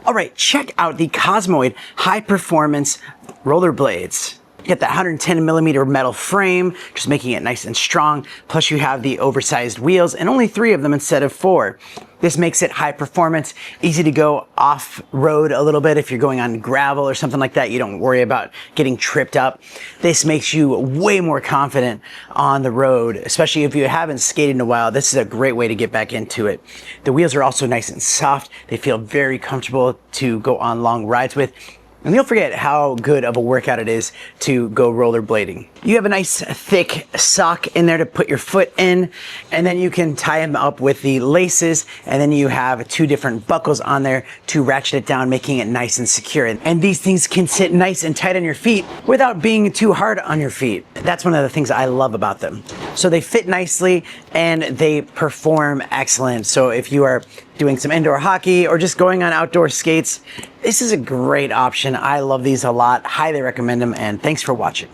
All right, check out the COSMOID high performance rollerblades. You get that 110 millimeter metal frame, just making it nice and strong. Plus you have the oversized wheels and only 3 of them instead of 4. This makes it high performance, easy to go off-road a little bit. If you're going on gravel or something like that, you don't worry about getting tripped up. This makes you way more confident on the road, especially if you haven't skated in a while. This is a great way to get back into it. The wheels are also nice and soft. They feel very comfortable to go on long rides with. And you'll forget how good of a workout it is to go rollerblading. You have a nice thick sock in there to put your foot in, and then you can tie them up with the laces, and then you have 2 different buckles on there to ratchet it down, making it nice and secure. And these things can sit nice and tight on your feet without being too hard on your feet. That's one of the things I love about them. So they fit nicely and they perform excellent. So if you are doing some indoor hockey or just going on outdoor skates, this is a great option. I love these a lot, highly recommend them, and thanks for watching.